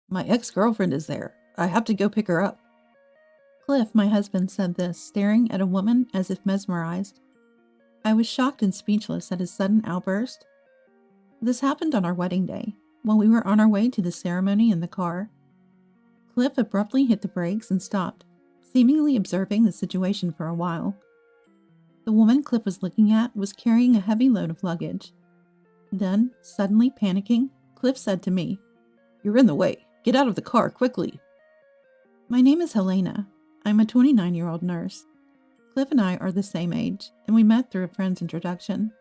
My ex-girlfriend is there. I have to go pick her up. Cliff, my husband, said this, staring at a woman as if mesmerized. I was shocked and speechless at his sudden outburst. This happened on our wedding day, while we were on our way to the ceremony in the car. Cliff abruptly hit the brakes and stopped, seemingly observing the situation for a while. The woman Cliff was looking at was carrying a heavy load of luggage. Then, suddenly panicking, Cliff said to me, "You're in the way. Get out of the car, quickly." My name is Helena. I'm a 29-year-old nurse. Cliff and I are the same age, and we met through a friend's introduction.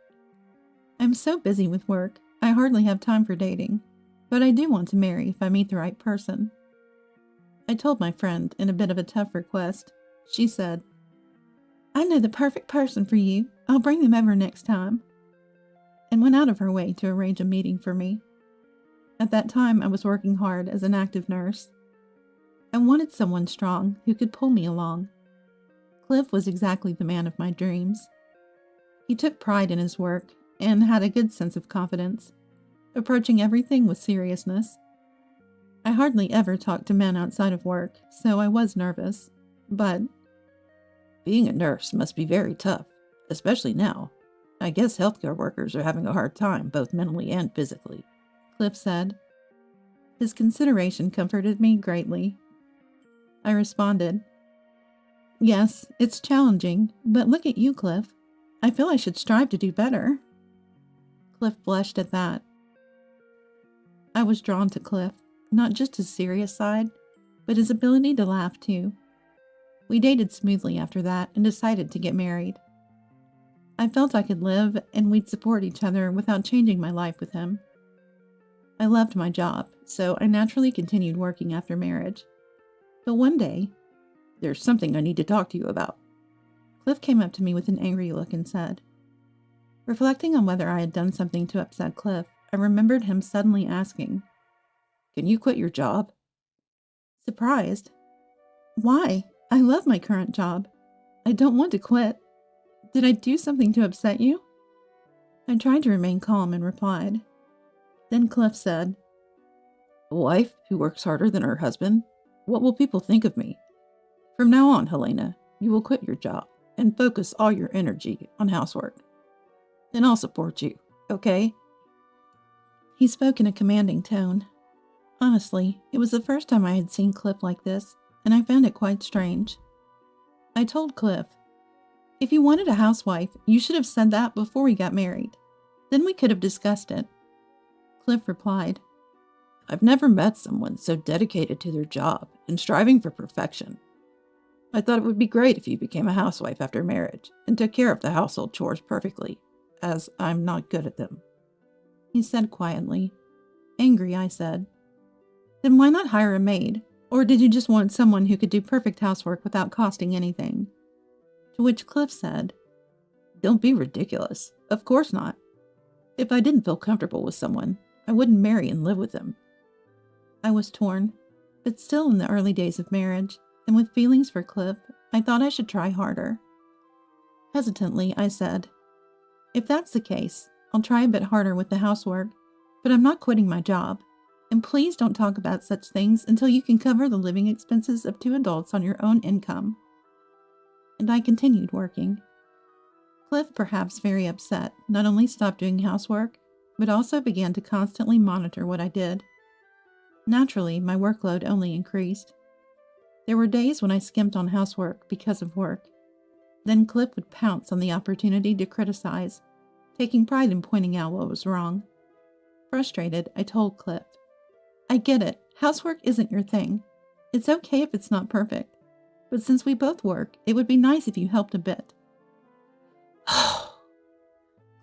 I'm so busy with work, I hardly have time for dating, but I do want to marry if I meet the right person. I told my friend in a bit of a tough request. She said, I know the perfect person for you. I'll bring them over next time. And went out of her way to arrange a meeting for me. At that time, I was working hard as an active nurse. I wanted someone strong who could pull me along. Cliff was exactly the man of my dreams. He took pride in his work and had a good sense of confidence, approaching everything with seriousness. I hardly ever talked to men outside of work, so I was nervous, but being a nurse must be very tough, especially now. I guess healthcare workers are having a hard time, both mentally and physically, Cliff said. His consideration comforted me greatly. I responded, Yes, it's challenging, but look at you, Cliff. I feel I should strive to do better. Cliff blushed at that. I was drawn to Cliff, not just his serious side, but his ability to laugh too. We dated smoothly after that and decided to get married. I felt I could live and we'd support each other without changing my life with him. I loved my job, so I naturally continued working after marriage. But one day, there's something I need to talk to you about. Cliff came up to me with an angry look and said, reflecting on whether I had done something to upset Cliff, I remembered him suddenly asking, Can you quit your job? Surprised. Why? I love my current job. I don't want to quit. Did I do something to upset you? I tried to remain calm and replied. Then Cliff said, A wife who works harder than her husband? What will people think of me? From now on, Helena, you will quit your job and focus all your energy on housework. Then I'll support you, okay? He spoke in a commanding tone. Honestly, it was the first time I had seen Cliff like this, and I found it quite strange. I told Cliff, if you wanted a housewife, you should have said that before we got married. Then we could have discussed it. Cliff replied, I've never met someone so dedicated to their job and striving for perfection. I thought it would be great if you became a housewife after marriage and took care of the household chores perfectly, as I'm not good at them. He said quietly. Angry, I said, Then why not hire a maid? Or did you just want someone who could do perfect housework without costing anything? To which Cliff said, Don't be ridiculous. Of course not. If I didn't feel comfortable with someone, I wouldn't marry and live with them. I was torn, but still in the early days of marriage, and with feelings for Cliff, I thought I should try harder. Hesitantly, I said, If that's the case, I'll try a bit harder with the housework, but I'm not quitting my job. And please don't talk about such things until you can cover the living expenses of 2 adults on your own income. And I continued working. Cliff, perhaps very upset, not only stopped doing housework, but also began to constantly monitor what I did. Naturally, my workload only increased. There were days when I skimped on housework because of work. Then Cliff would pounce on the opportunity to criticize, taking pride in pointing out what was wrong. Frustrated, I told Cliff, I get it, housework isn't your thing. It's okay if it's not perfect. But since we both work, it would be nice if you helped a bit.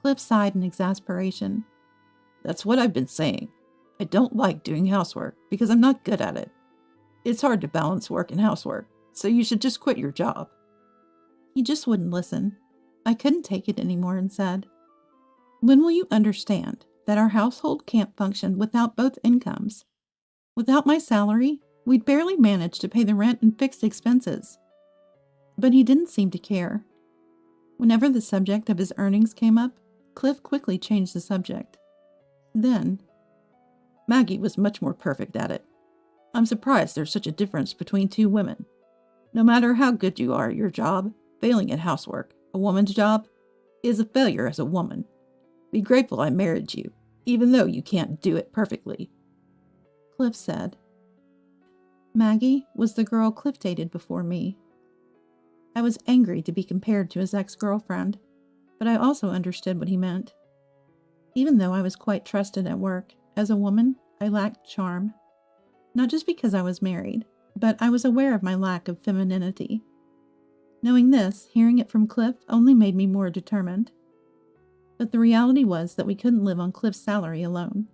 Cliff sighed in exasperation. That's what I've been saying. I don't like doing housework because I'm not good at it. It's hard to balance work and housework, so you should just quit your job. He just wouldn't listen. I couldn't take it anymore and said, When will you understand that our household can't function without both incomes? Without my salary, we'd barely manage to pay the rent and fixed expenses. But he didn't seem to care. Whenever the subject of his earnings came up, Cliff quickly changed the subject. Then, Maggie was much more perfect at it. I'm surprised there's such a difference between two women. No matter how good you are at your job, failing at housework, a woman's job, is a failure as a woman. Be grateful I married you, even though you can't do it perfectly," Cliff said. Maggie was the girl Cliff dated before me. I was angry to be compared to his ex-girlfriend, but I also understood what he meant. Even though I was quite trusted at work, as a woman, I lacked charm. Not just because I was married, but I was aware of my lack of femininity. Knowing this, hearing it from Cliff only made me more determined. But the reality was that we couldn't live on Cliff's salary alone.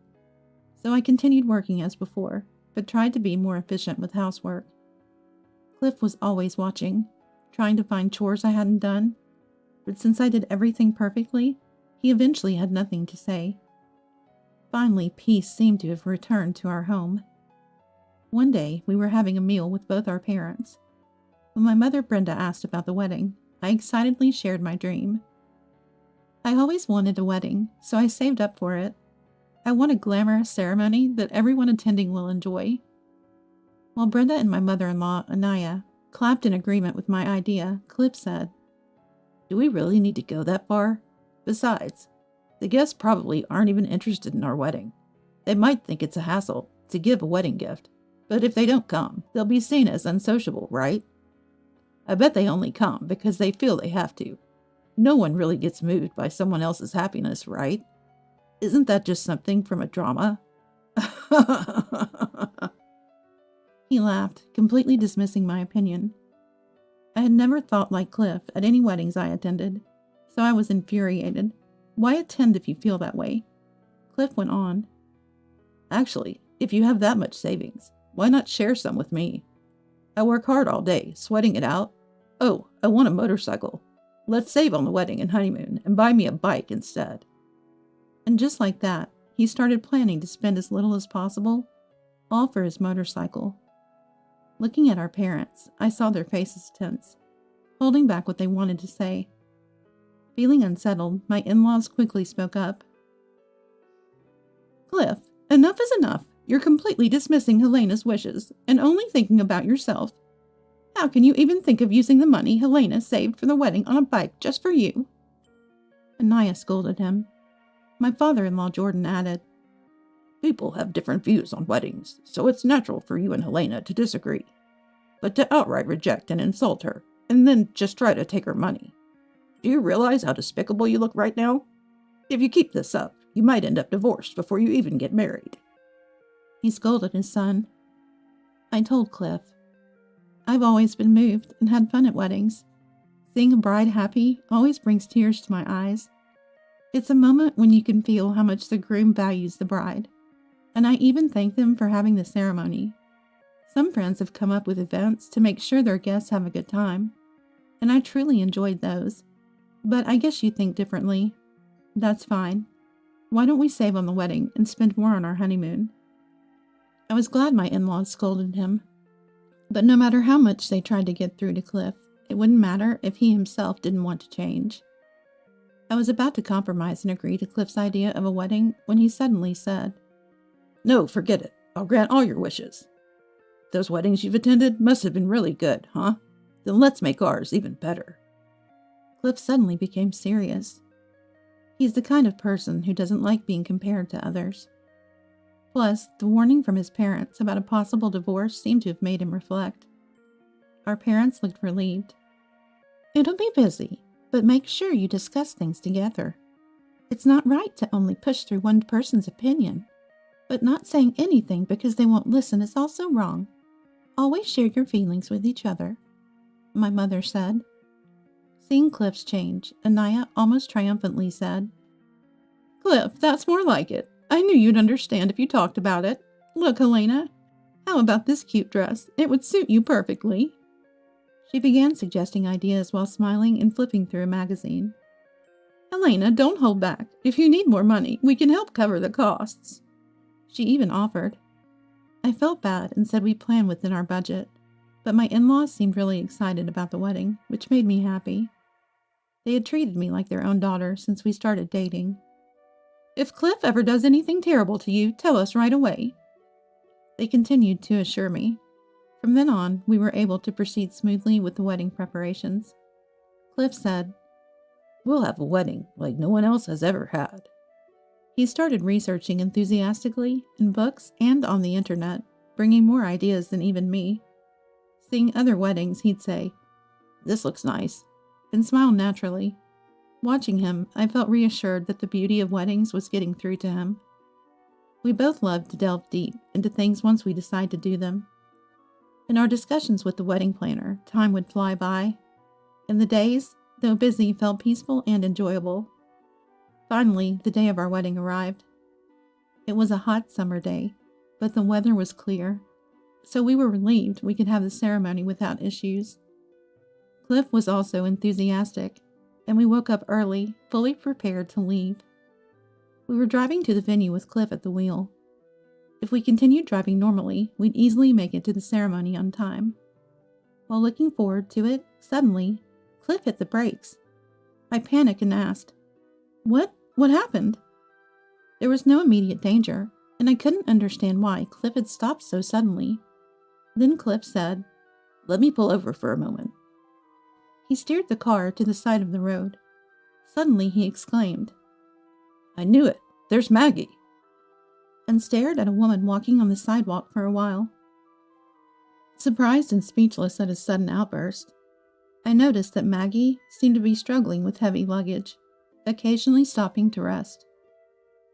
So I continued working as before, but tried to be more efficient with housework. Cliff was always watching, trying to find chores I hadn't done, but since I did everything perfectly, he eventually had nothing to say. Finally, peace seemed to have returned to our home. One day, we were having a meal with both our parents. When my mother Brenda asked about the wedding, I excitedly shared my dream. I always wanted a wedding, so I saved up for it. I want a glamorous ceremony that everyone attending will enjoy. While Brenda and my mother-in-law, Anaya, clapped in agreement with my idea, Cliff said, "Do we really need to go that far? Besides, the guests probably aren't even interested in our wedding. They might think it's a hassle to give a wedding gift, but if they don't come, they'll be seen as unsociable, right? I bet they only come because they feel they have to. No one really gets moved by someone else's happiness, right? Isn't that just something from a drama?" He laughed, completely dismissing my opinion. I had never thought like Cliff at any weddings I attended, so I was infuriated. Why attend if you feel that way? Cliff went on. "Actually, if you have that much savings, why not share some with me? I work hard all day, sweating it out. Oh, I want a motorcycle. Let's save on the wedding and honeymoon and buy me a bike instead." And just like that, he started planning to spend as little as possible, all for his motorcycle. Looking at our parents, I saw their faces tense, holding back what they wanted to say. Feeling unsettled, my in-laws quickly spoke up. "Cliff, enough is enough. You're completely dismissing Helena's wishes and only thinking about yourself. How can you even think of using the money Helena saved for the wedding on a bike just for you?" Anaya scolded him. My father-in-law Jordan added, "People have different views on weddings, so it's natural for you and Helena to disagree. But to outright reject and insult her, and then just try to take her money. Do you realize how despicable you look right now? If you keep this up, you might end up divorced before you even get married." He scolded his son. I told Cliff, "I've always been moved and had fun at weddings. Seeing a bride happy always brings tears to my eyes. It's a moment when you can feel how much the groom values the bride. And I even thank them for having the ceremony. Some friends have come up with events to make sure their guests have a good time, and I truly enjoyed those. But I guess you think differently. That's fine. Why don't we save on the wedding and spend more on our honeymoon?" I was glad my in-laws scolded him. But no matter how much they tried to get through to Cliff, it wouldn't matter if he himself didn't want to change. I was about to compromise and agree to Cliff's idea of a wedding when he suddenly said, "No, forget it. I'll grant all your wishes. Those weddings you've attended must have been really good, huh? Then let's make ours even better." Cliff suddenly became serious. He's the kind of person who doesn't like being compared to others. Plus, the warning from his parents about a possible divorce seemed to have made him reflect. Our parents looked relieved. "It'll be busy, but make sure you discuss things together. It's not right to only push through one person's opinion, but not saying anything because they won't listen is also wrong. Always share your feelings with each other," my mother said. Seeing Cliff's change, Anaya almost triumphantly said, "Cliff, that's more like it. I knew you'd understand if you talked about it. Look, Helena, how about this cute dress? It would suit you perfectly." She began suggesting ideas while smiling and flipping through a magazine. "Helena, don't hold back. If you need more money, we can help cover the costs." She even offered. I felt bad and said we plan within our budget, but my in-laws seemed really excited about the wedding, which made me happy. They had treated me like their own daughter since we started dating. "If Cliff ever does anything terrible to you, tell us right away." They continued to assure me. From then on, we were able to proceed smoothly with the wedding preparations. Cliff said, "We'll have a wedding like no one else has ever had." He started researching enthusiastically in books and on the internet, bringing more ideas than even me. Seeing other weddings, he'd say, "This looks nice," and smile naturally. Watching him, I felt reassured that the beauty of weddings was getting through to him. We both loved to delve deep into things once we decide to do them. In our discussions with the wedding planner, time would fly by, and the days, though busy, felt peaceful and enjoyable. Finally, the day of our wedding arrived. It was a hot summer day, but the weather was clear, so we were relieved we could have the ceremony without issues. Cliff was also enthusiastic, and we woke up early, fully prepared to leave. We were driving to the venue with Cliff at the wheel. If we continued driving normally, we'd easily make it to the ceremony on time. While looking forward to it, suddenly, Cliff hit the brakes. I panicked and asked, What happened?" There was no immediate danger, and I couldn't understand why Cliff had stopped so suddenly. Then Cliff said, "Let me pull over for a moment." He steered the car to the side of the road. Suddenly he exclaimed, "I knew it! There's Maggie!" and stared at a woman walking on the sidewalk for a while. Surprised and speechless at his sudden outburst, I noticed that Maggie seemed to be struggling with heavy luggage, occasionally stopping to rest.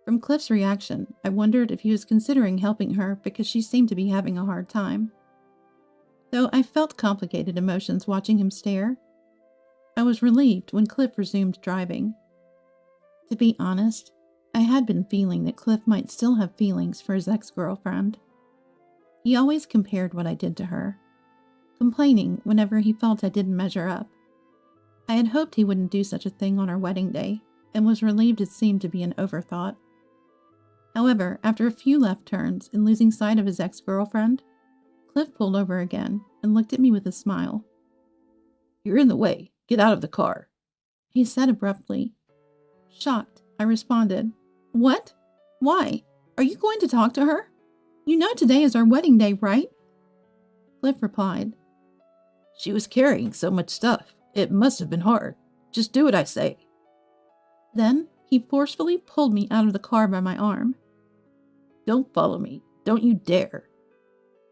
From Cliff's reaction, I wondered if he was considering helping her because she seemed to be having a hard time. Though I felt complicated emotions watching him stare, I was relieved when Cliff resumed driving. To be honest, I had been feeling that Cliff might still have feelings for his ex-girlfriend. He always compared what I did to her, complaining whenever he felt I didn't measure up. I had hoped he wouldn't do such a thing on our wedding day, and was relieved it seemed to be an overthought. However, after a few left turns and losing sight of his ex-girlfriend, Cliff pulled over again and looked at me with a smile. "You're in the way. Get out of the car," he said abruptly. Shocked, I responded, "What? Why? Are you going to talk to her? You know today is our wedding day, right?" Cliff replied, "She was carrying so much stuff. It must have been hard. Just do what I say." Then he forcefully pulled me out of the car by my arm. "Don't follow me. Don't you dare."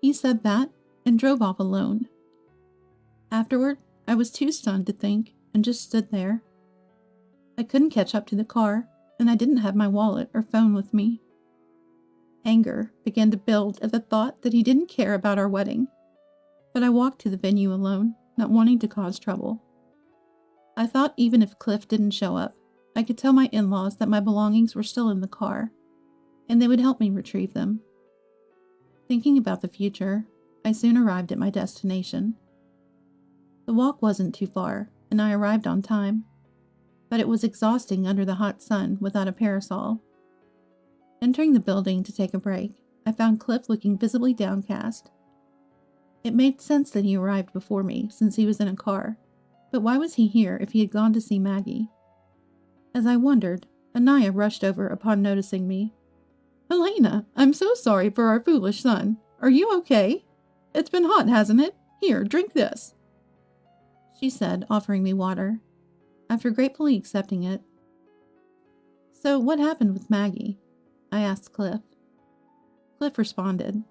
He said that and drove off alone. Afterward, I was too stunned to think and just stood there. I couldn't catch up to the car, and I didn't have my wallet or phone with me. Anger began to build at the thought that he didn't care about our wedding, but I walked to the venue alone, not wanting to cause trouble. I thought even if Cliff didn't show up, I could tell my in-laws that my belongings were still in the car, and they would help me retrieve them. Thinking about the future, I soon arrived at my destination. The walk wasn't too far, and I arrived on time, but it was exhausting under the hot sun without a parasol. Entering the building to take a break, I found Cliff looking visibly downcast. It made sense that he arrived before me since he was in a car, but why was he here if he had gone to see Maggie? As I wondered, Anaya rushed over upon noticing me. "Elena, I'm so sorry for our foolish son. Are you okay? It's been hot, hasn't it? Here, drink this," she said, offering me water. After gratefully accepting it. "So what happened with Maggie?" I asked Cliff. Cliff responded.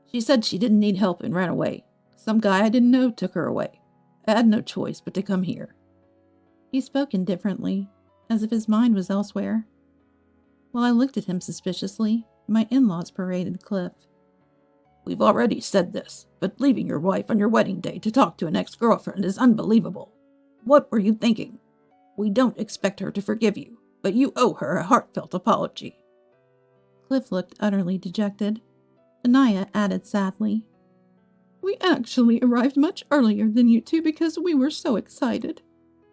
"She said she didn't need help and ran away. Some guy I didn't know took her away. I had no choice but to come here." He spoke indifferently, as if his mind was elsewhere. While I looked at him suspiciously, my in-laws paraded Cliff. "We've already said this, but leaving your wife on your wedding day to talk to an ex-girlfriend is unbelievable. What were you thinking? We don't expect her to forgive you, but you owe her a heartfelt apology." Cliff looked utterly dejected. Anaya added sadly, "We actually arrived much earlier than you two because we were so excited.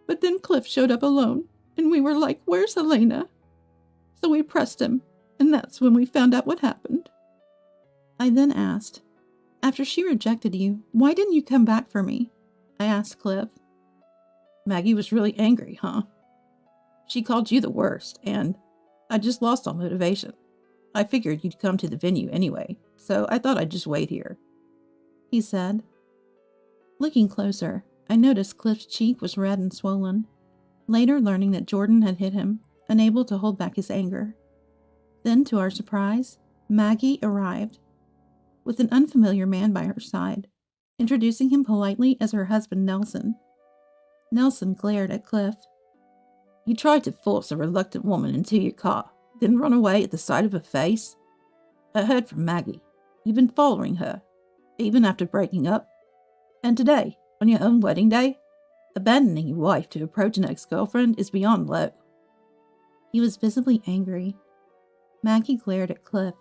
But then Cliff showed up alone, and we were like, 'Where's Elena?' So we pressed him, and that's when we found out what happened." I then asked, "After she rejected you, why didn't you come back for me?" I asked Cliff. "Maggie was really angry, huh? She called you the worst, and I just lost all motivation. I figured you'd come to the venue anyway, so I thought I'd just wait here," he said. Looking closer, I noticed Cliff's cheek was red and swollen, later learning that Jordan had hit him, unable to hold back his anger. Then, to our surprise, Maggie arrived, with an unfamiliar man by her side, introducing him politely as her husband Nelson. Nelson glared at Cliff. "You tried to force a reluctant woman into your car, then run away at the sight of her face? I heard from Maggie. You've been following her, even after breaking up. And today, on your own wedding day, abandoning your wife to approach an ex-girlfriend is beyond low." He was visibly angry. Maggie glared at Cliff,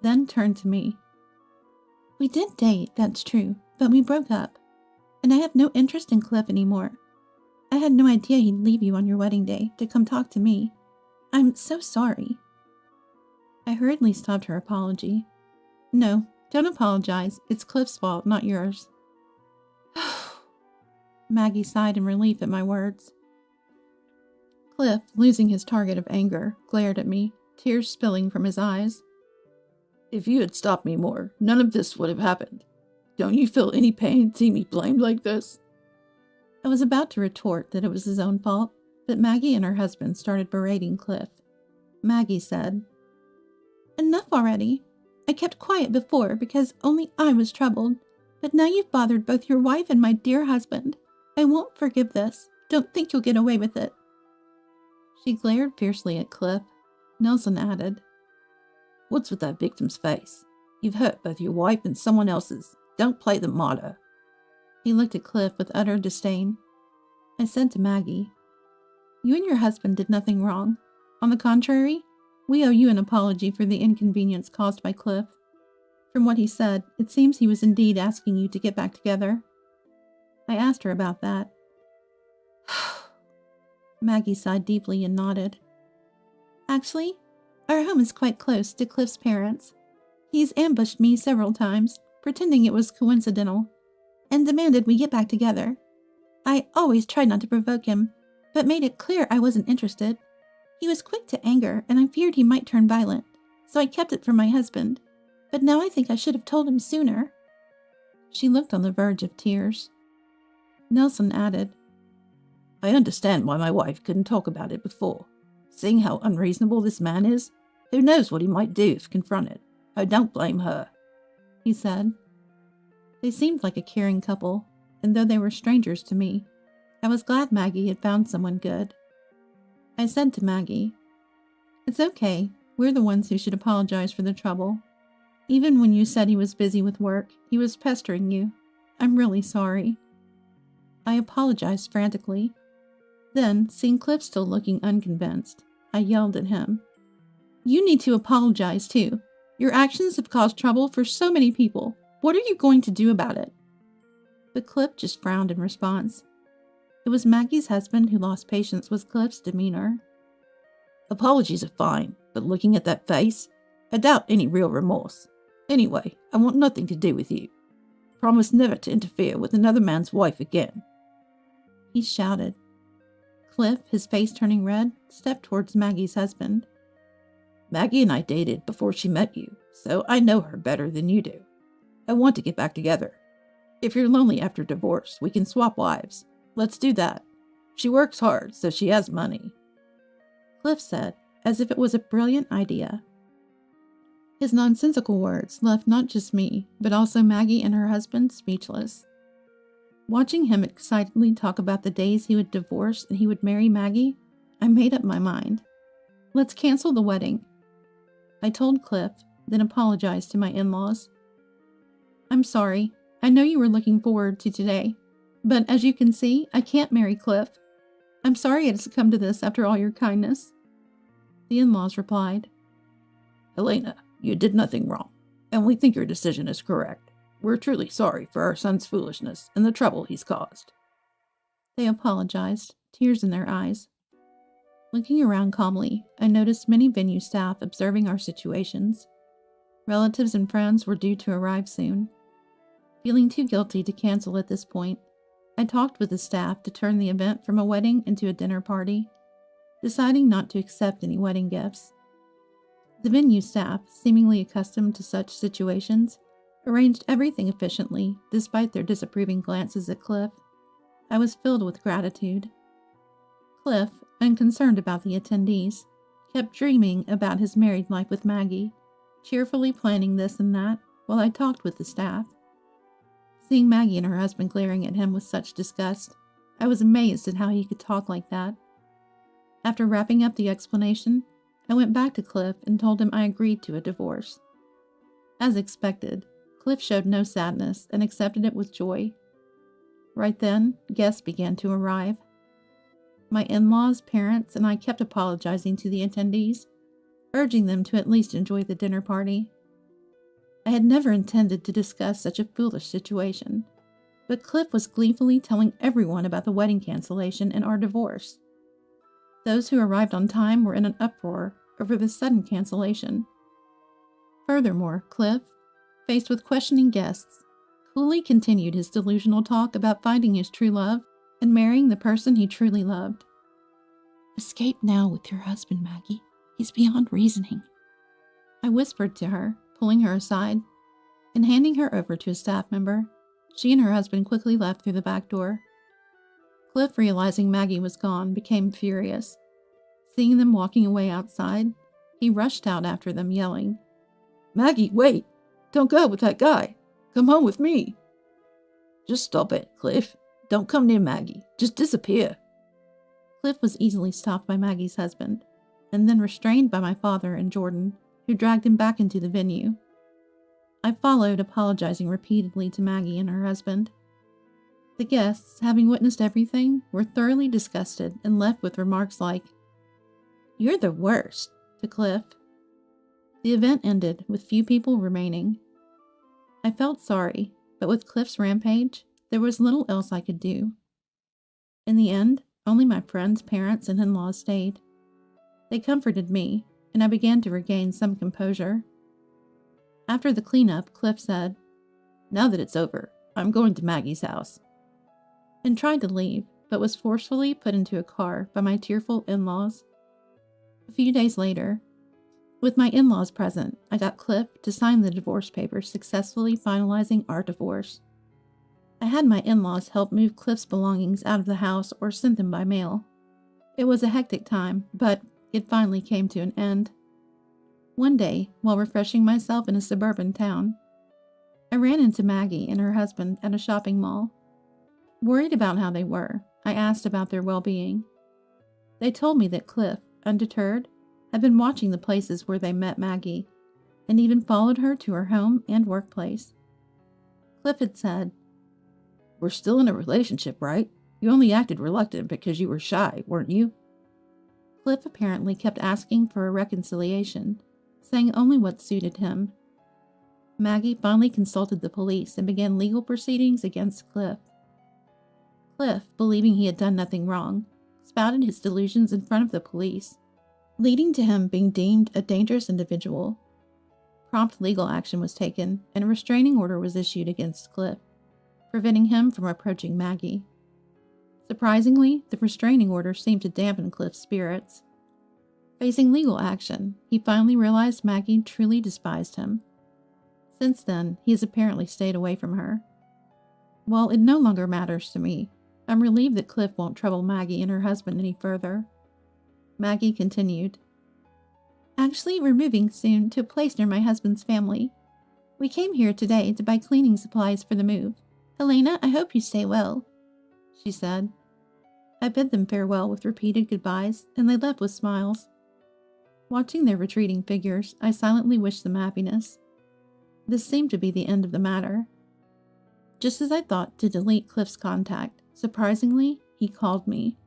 then turned to me. "We did date, that's true, but we broke up, and I have no interest in Cliff anymore. I had no idea he'd leave you on your wedding day to come talk to me. I'm so sorry." I hurriedly stopped her apology. "No, don't apologize. It's Cliff's fault, not yours." Maggie sighed in relief at my words. Cliff, losing his target of anger, glared at me, tears spilling from his eyes. "If you had stopped me more, none of this would have happened. Don't you feel any pain seeing me blamed like this?" I was about to retort that it was his own fault, but Maggie and her husband started berating Cliff. Maggie said, "Enough already. I kept quiet before because only I was troubled, but now you've bothered both your wife and my dear husband. I won't forgive this. Don't think you'll get away with it." She glared fiercely at Cliff. Nelson added, "What's with that victim's face? You've hurt both your wife and someone else's. Don't play the martyr." He looked at Cliff with utter disdain. I said to Maggie, "You and your husband did nothing wrong. On the contrary, we owe you an apology for the inconvenience caused by Cliff. From what he said, it seems he was indeed asking you to get back together." I asked her about that. Maggie sighed deeply and nodded. "Actually, our home is quite close to Cliff's parents. He's ambushed me several times, pretending it was coincidental, and demanded we get back together. I always tried not to provoke him, but made it clear I wasn't interested. He was quick to anger, and I feared he might turn violent, so I kept it from my husband. But now I think I should have told him sooner." She looked on the verge of tears. Nelson added, "I understand why my wife couldn't talk about it before. Seeing how unreasonable this man is, who knows what he might do if confronted. I don't blame her," he said. They seemed like a caring couple, and though they were strangers to me, I was glad Maggie had found someone good. I said to Maggie, "It's okay. We're the ones who should apologize for the trouble. Even when you said he was busy with work, he was pestering you. I'm really sorry." I apologized frantically. Then, seeing Cliff still looking unconvinced, I yelled at him, "You need to apologize too. Your actions have caused trouble for so many people. What are you going to do about it?" But Cliff just frowned in response. It was Maggie's husband who lost patience with Cliff's demeanor. "Apologies are fine, but looking at that face, I doubt any real remorse. Anyway, I want nothing to do with you. Promise never to interfere with another man's wife again," he shouted. Cliff, his face turning red, stepped towards Maggie's husband. "Maggie and I dated before she met you, so I know her better than you do. I want to get back together. If you're lonely after divorce, we can swap wives. Let's do that. She works hard, so she has money," Cliff said, as if it was a brilliant idea. His nonsensical words left not just me, but also Maggie and her husband speechless. Watching him excitedly talk about the days he would divorce and he would marry Maggie, I made up my mind. Let's cancel the wedding. I told Cliff, then apologized to my in-laws. "I'm sorry. I know you were looking forward to today, but as you can see, I can't marry Cliff. I'm sorry it's come to this after all your kindness." The in-laws replied, "Elena, you did nothing wrong, and we think your decision is correct. We're truly sorry for our son's foolishness and the trouble he's caused." They apologized, tears in their eyes. Looking around calmly, I noticed many venue staff observing our situations. Relatives and friends were due to arrive soon. Feeling too guilty to cancel at this point, I talked with the staff to turn the event from a wedding into a dinner party, deciding not to accept any wedding gifts. The venue staff, seemingly accustomed to such situations, arranged everything efficiently despite their disapproving glances at Cliff. I was filled with gratitude. Cliff, unconcerned about the attendees, kept dreaming about his married life with Maggie, cheerfully planning this and that while I talked with the staff. Seeing Maggie and her husband glaring at him with such disgust, I was amazed at how he could talk like that. After wrapping up the explanation, I went back to Cliff and told him I agreed to a divorce. As expected, Cliff showed no sadness and accepted it with joy. Right then, guests began to arrive. My in-laws, parents, and I kept apologizing to the attendees, urging them to at least enjoy the dinner party. I had never intended to discuss such a foolish situation, but Cliff was gleefully telling everyone about the wedding cancellation and our divorce. Those who arrived on time were in an uproar over the sudden cancellation. Furthermore, Cliff, faced with questioning guests, coolly continued his delusional talk about finding his true love and marrying the person he truly loved. "Escape now with your husband, Maggie. He's beyond reasoning," I whispered to her, pulling her aside, and handing her over to a staff member. She and her husband quickly left through the back door. Cliff, realizing Maggie was gone, became furious. Seeing them walking away outside, he rushed out after them, yelling, "Maggie, wait! Don't go with that guy! Come home with me!" "Just stop it, Cliff. Don't come near Maggie. Just disappear." Cliff was easily stopped by Maggie's husband, and then restrained by my father and Jordan, who dragged him back into the venue. I followed, apologizing repeatedly to Maggie and her husband. The guests, having witnessed everything, were thoroughly disgusted and left with remarks like, "You're the worst," to Cliff. The event ended with few people remaining. I felt sorry, but with Cliff's rampage, there was little else I could do. In the end, only my friends, parents, and in-laws stayed. They comforted me, and I began to regain some composure. After the cleanup, Cliff said, "Now that it's over, I'm going to Maggie's house," and tried to leave, but was forcefully put into a car by my tearful in-laws. A few days later, with my in-laws present, I got Cliff to sign the divorce papers, successfully finalizing our divorce. I had my in-laws help move Cliff's belongings out of the house or send them by mail. It was a hectic time, but it finally came to an end. One day, while refreshing myself in a suburban town, I ran into Maggie and her husband at a shopping mall. Worried about how they were, I asked about their well-being. They told me that Cliff, undeterred, had been watching the places where they met Maggie, and even followed her to her home and workplace. Cliff had said, "We're still in a relationship, right? You only acted reluctant because you were shy, weren't you?" Cliff apparently kept asking for a reconciliation, saying only what suited him. Maggie finally consulted the police and began legal proceedings against Cliff. Cliff, believing he had done nothing wrong, spouted his delusions in front of the police, leading to him being deemed a dangerous individual. Prompt legal action was taken, and a restraining order was issued against Cliff, preventing him from approaching Maggie. Surprisingly, the restraining order seemed to dampen Cliff's spirits. Facing legal action, he finally realized Maggie truly despised him. Since then, he has apparently stayed away from her. While it no longer matters to me, I'm relieved that Cliff won't trouble Maggie and her husband any further. Maggie continued, "Actually, we're moving soon to a place near my husband's family. We came here today to buy cleaning supplies for the move. Helena, I hope you stay well," she said. I bid them farewell with repeated goodbyes, and they left with smiles. Watching their retreating figures, I silently wished them happiness. This seemed to be the end of the matter. Just as I thought to delete Cliff's contact, surprisingly, he called me.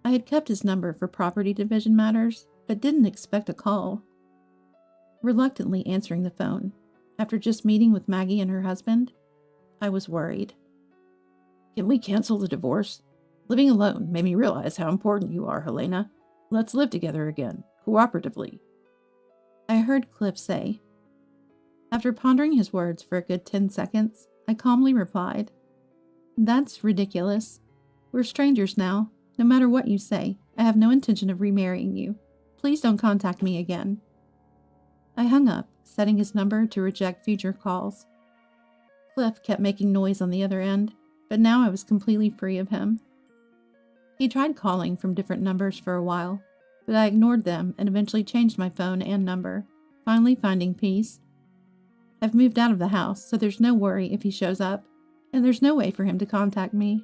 I had kept his number for property division matters, but didn't expect a call. Reluctantly answering the phone, after just meeting with Maggie and her husband, I was worried. "Can we cancel the divorce? Living alone made me realize how important you are, Helena. Let's live together again, cooperatively," I heard Cliff say. After pondering his words for a good 10 seconds, I calmly replied, "That's ridiculous. We're strangers now. No matter what you say, I have no intention of remarrying you. Please don't contact me again." I hung up, setting his number to reject future calls. Cliff kept making noise on the other end, but now I was completely free of him. He tried calling from different numbers for a while, but I ignored them and eventually changed my phone and number, finally finding peace. I've moved out of the house, so there's no worry if he shows up, and there's no way for him to contact me.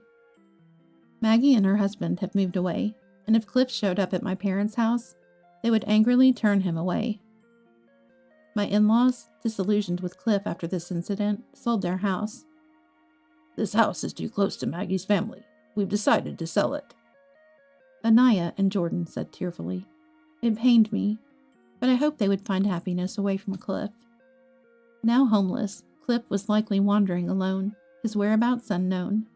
Maggie and her husband have moved away, and if Cliff showed up at my parents' house, they would angrily turn him away. My in-laws, disillusioned with Cliff after this incident, sold their house. This house is too close to Maggie's family. We've decided to sell it. Anaya and Jordan said tearfully. It pained me, but I hoped they would find happiness away from Cliff. Now homeless, Cliff was likely wandering alone, his whereabouts unknown.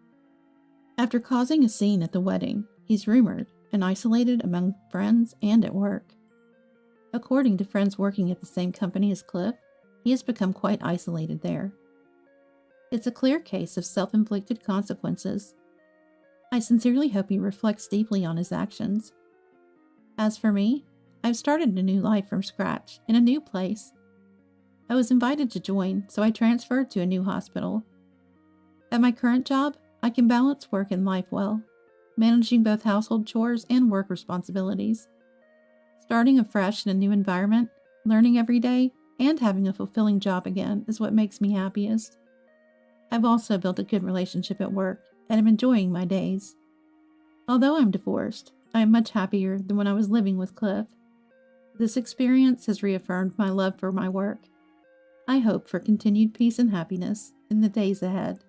After causing a scene at the wedding, he's rumored and isolated among friends and at work. According to friends working at the same company as Cliff, he has become quite isolated there. It's a clear case of self-inflicted consequences. I sincerely hope he reflects deeply on his actions. As for me, I've started a new life from scratch in a new place. I was invited to join, so I transferred to a new hospital. At my current job, I can balance work and life well, managing both household chores and work responsibilities. Starting afresh in a new environment, learning every day, and having a fulfilling job again is what makes me happiest. I've also built a good relationship at work, and I'm enjoying my days. Although I'm divorced, I am much happier than when I was living with Cliff. This experience has reaffirmed my love for my work. I hope for continued peace and happiness in the days ahead.